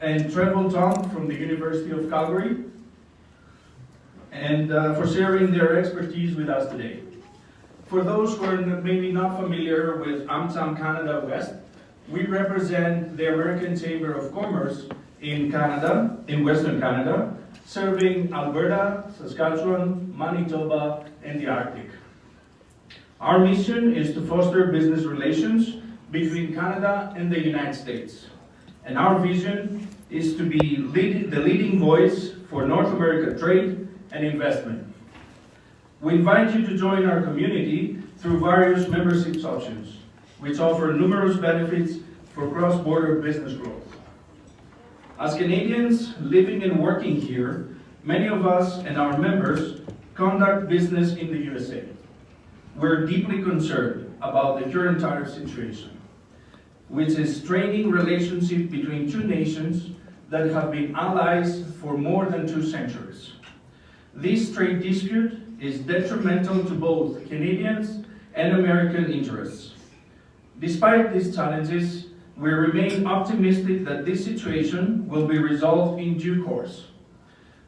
and Trevor Tom from the University of Calgary, and for sharing their expertise with us today. For those who are maybe not familiar with AmCham Canada West, we represent the American Chamber of Commerce in Canada, in Western Canada, serving Alberta, Saskatchewan, Manitoba, and the Arctic. Our mission is to foster business relations between Canada and the United States. And our vision is to be the leading voice for North America trade and investment. We invite you to join our community through various membership options, which offer numerous benefits for cross-border business growth. As Canadians living and working here, many of us and our members conduct business in the USA. We're deeply concerned about the current tariff situation, which is straining relationships between two nations that have been allies for more than 2 centuries. This trade dispute is detrimental to both Canadians and American interests. Despite these challenges, we remain optimistic that this situation will be resolved in due course.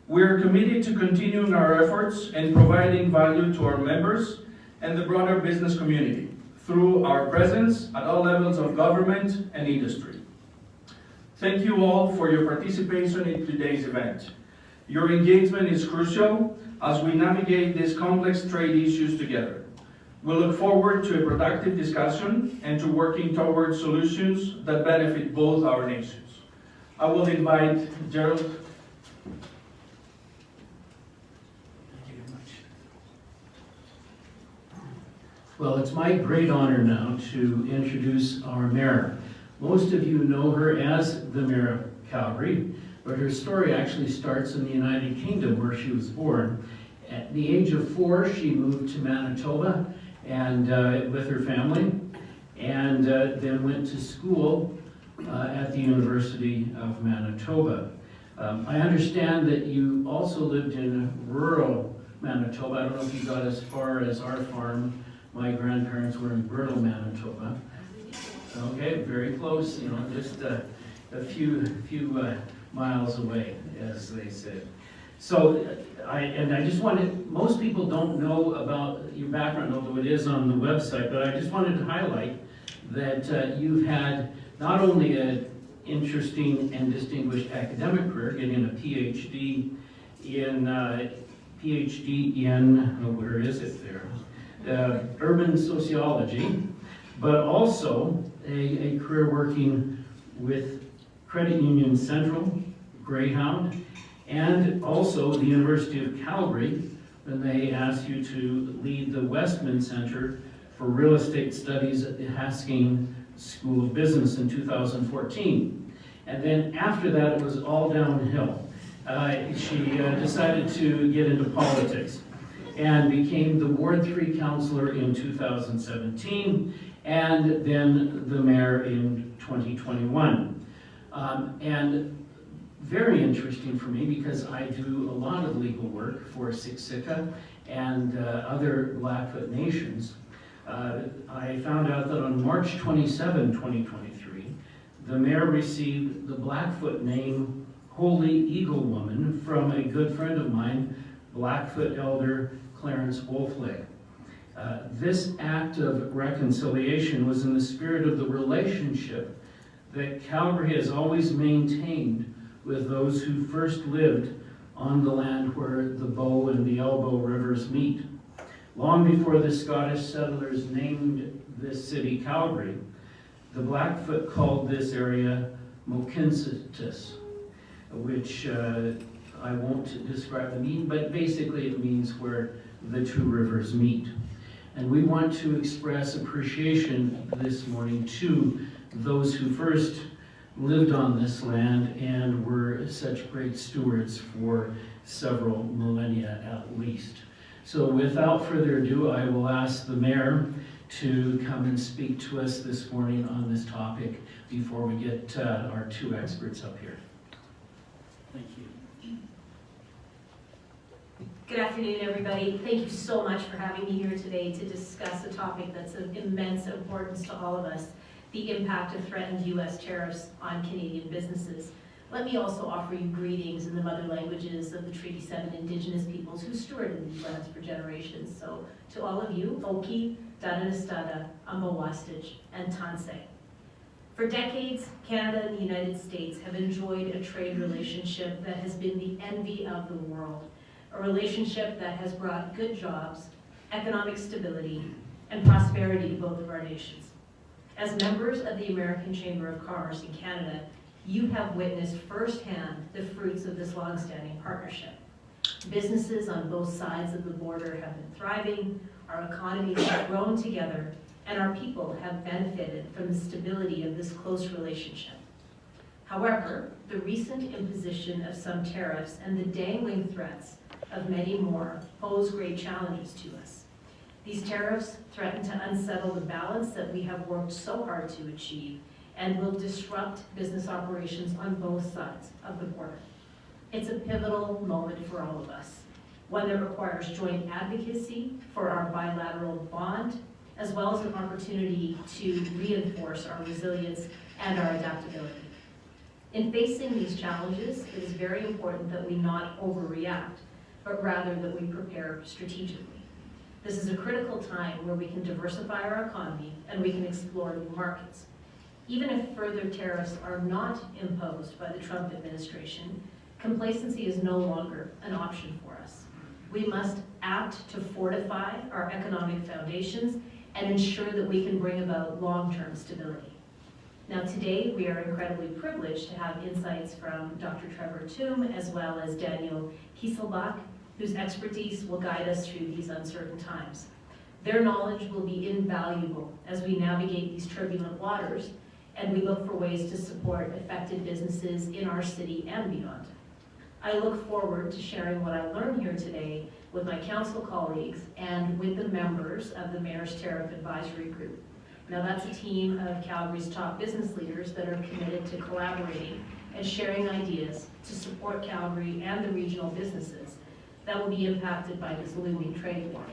We are committed to continuing our efforts and providing value to our members and the broader business community through our presence at all levels of government and industry. Thank you all for your participation in today's event. Your engagement is crucial as we navigate these complex trade issues together. We look forward to a productive discussion and to working towards solutions that benefit both our nations. I will invite Gerald. Thank you very much. Well, it's my great honor now to introduce our mayor. Most of you know her as the Mayor of Calgary, but her story actually starts in the United Kingdom, where she was born. At the age of 4, she moved to Manitoba and with her family, and then went to school at the University of Manitoba. I understand that you also lived in rural Manitoba. I don't know if you got as far as our farm. My grandparents were in Bristol, Manitoba. Okay, very close, you know, just a few miles away, as they said. So, I just wanted, most people don't know about your background, although it is on the website, but I just wanted to highlight that you've had not only an interesting and distinguished academic career, getting a PhD in, where is it there? Urban sociology, but also a career working with Credit Union Central, Greyhound, and also the University of Calgary, when they asked you to lead the Westman Center for Real Estate Studies at the Haskayne School of Business in 2014. And then after that, it was all downhill. She decided to get into politics and became the Ward 3 councillor in 2017, and then the mayor in 2021. And very interesting for me because I do a lot of legal work for Siksika and other Blackfoot nations. I found out that on March 27, 2023, the mayor received the Blackfoot name Holy Eagle Woman from a good friend of mine, Blackfoot elder Clarence Wolfleg. This act of reconciliation was in the spirit of the relationship that Calgary has always maintained with those who first lived on the land where the Bow and the Elbow rivers meet. Long before the Scottish settlers named this city Calgary, the Blackfoot called this area Mokinsitis, which I won't describe the meaning, but basically it means where the two rivers meet. And we want to express appreciation this morning to those who first lived on this land and were such great stewards for several millennia at least. So without further ado, I will ask the mayor to come and speak to us this morning on this topic before we get our two experts up here. Thank you. Good afternoon, everybody. Thank you so much for having me here today to discuss a topic that's of immense importance to all of us, the impact of threatened U.S. tariffs on Canadian businesses. Let me also offer you greetings in the mother languages of the Treaty 7 Indigenous peoples who stewarded these lands for generations. So to all of you, Oki, Dadanastada, Amawastich, and Tanse. For decades, Canada and the United States have enjoyed a trade relationship that has been the envy of the world, a relationship that has brought good jobs, economic stability, and prosperity to both of our nations. As members of the American Chamber of Commerce in Canada, you have witnessed firsthand the fruits of this long-standing partnership. Businesses on both sides of the border have been thriving, our economies have grown together, and our people have benefited from the stability of this close relationship. However, the recent imposition of some tariffs and the dangling threats of many more pose great challenges to us. These tariffs threaten to unsettle the balance that we have worked so hard to achieve and will disrupt business operations on both sides of the border. It's a pivotal moment for all of us, one that requires joint advocacy for our bilateral bond, as well as an opportunity to reinforce our resilience and our adaptability. In facing these challenges, it is very important that we not overreact, but rather that we prepare strategically. This is a critical time where we can diversify our economy and we can explore new markets. Even if further tariffs are not imposed by the Trump administration, complacency is no longer an option for us. We must act to fortify our economic foundations and ensure that we can bring about long-term stability. Now today, we are incredibly privileged to have insights from Dr. Trevor Toom as well as Danielle Kieselbach, whose expertise will guide us through these uncertain times. Their knowledge will be invaluable as we navigate these turbulent waters and we look for ways to support affected businesses in our city and beyond. I look forward to sharing what I learned here today with my council colleagues and with the members of the Mayor's Tariff Advisory Group. Now that's a team of Calgary's top business leaders that are committed to collaborating and sharing ideas to support Calgary and the regional businesses that will be impacted by this looming trade war.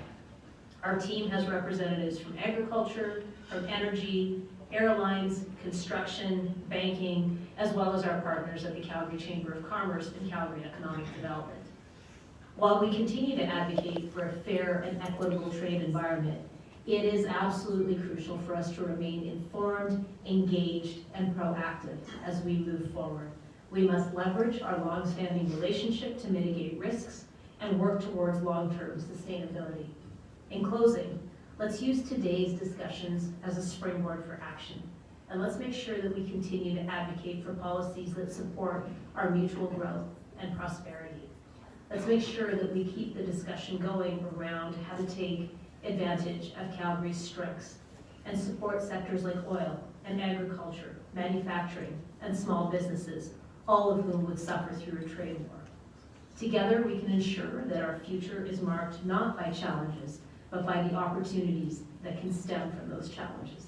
Our team has representatives from agriculture, from energy, airlines, construction, banking, as well as our partners at the Calgary Chamber of Commerce and Calgary Economic Development. While we continue to advocate for a fair and equitable trade environment, it is absolutely crucial for us to remain informed, engaged, and proactive as we move forward. We must leverage our long-standing relationship to mitigate risks and work towards long-term sustainability. In closing, let's use today's discussions as a springboard for action. And let's make sure that we continue to advocate for policies that support our mutual growth and prosperity. Let's make sure that we keep the discussion going around how to take advantage of Calgary's strengths and support sectors like oil and agriculture, manufacturing, and small businesses, all of whom would suffer through a trade war. Together, we can ensure that our future is marked not by challenges, but by the opportunities that can stem from those challenges.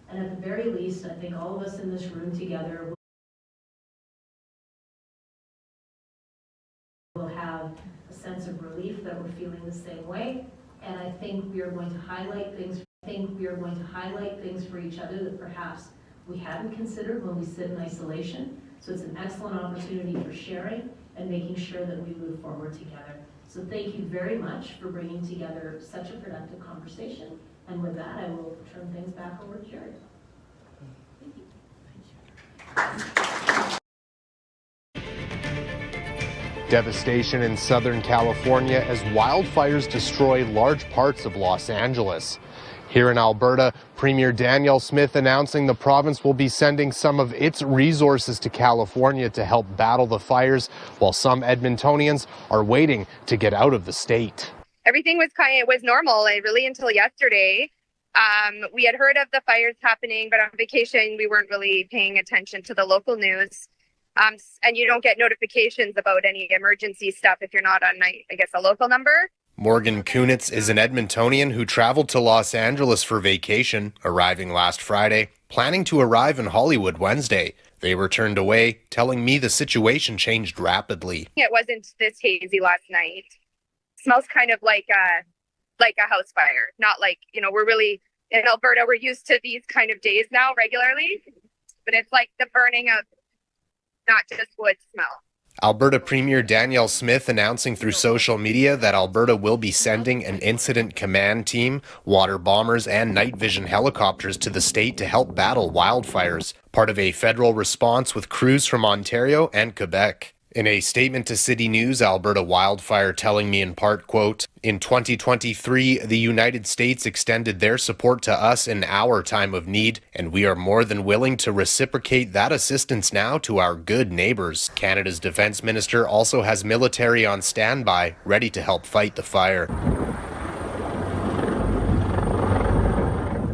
And at the very least, I think all of us in this room together will have a sense of relief that we're feeling the same way. And I think we are going to highlight things. For each other that perhaps we hadn't considered when we sit in isolation. So it's an excellent opportunity for sharing and making sure that we move forward together. So thank you very much for bringing together such a productive conversation. And with that, I will turn things back over to Jerry. Devastation in Southern California as wildfires destroy large parts of Los Angeles. Here in Alberta, Premier Danielle Smith announcing the province will be sending some of its resources to California to help battle the fires, while some Edmontonians are waiting to get out of the state. Everything was normal, really, until yesterday. We had heard of the fires happening, but on vacation, we weren't really paying attention to the local news. And you don't get notifications about any emergency stuff if you're not on, I guess, a local number. Morgan Kunitz is an Edmontonian who traveled to Los Angeles for vacation, arriving last Friday, planning to arrive in Hollywood Wednesday. They were turned away, telling me the situation changed rapidly. It wasn't this hazy last night. It smells kind of like a house fire, not like, we're really, in Alberta, we're used to these kind of days now regularly, but it's like the burning of not just wood smell. Alberta Premier Danielle Smith announcing through social media that Alberta will be sending an incident command team, water bombers, and night vision helicopters to the state to help battle wildfires, part of a federal response with crews from Ontario and Quebec. In a statement to City News, Alberta Wildfire telling me in part, quote, "In 2023, the United States extended their support to us in our time of need, and we are more than willing to reciprocate that assistance now to our good neighbors." Canada's Defence Minister also has military on standby, ready to help fight the fire.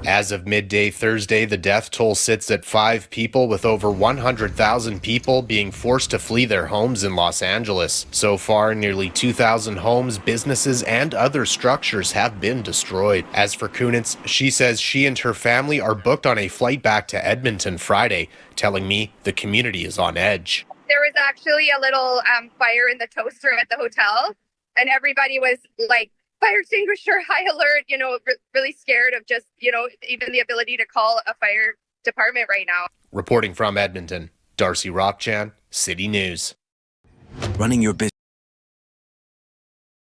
As of midday Thursday, the death toll sits at 5 people, with over 100,000 people being forced to flee their homes in Los Angeles. So far, nearly 2,000 homes, businesses, and other structures have been destroyed. As for Kunitz, she says she and her family are booked on a flight back to Edmonton Friday, telling me the community is on edge. There was actually a little fire in the toaster at the hotel, and everybody was like, fire extinguisher, high alert, really scared of just, even the ability to call a fire department right now. Reporting from Edmonton, Darcy Rockchan, City News. Running your business.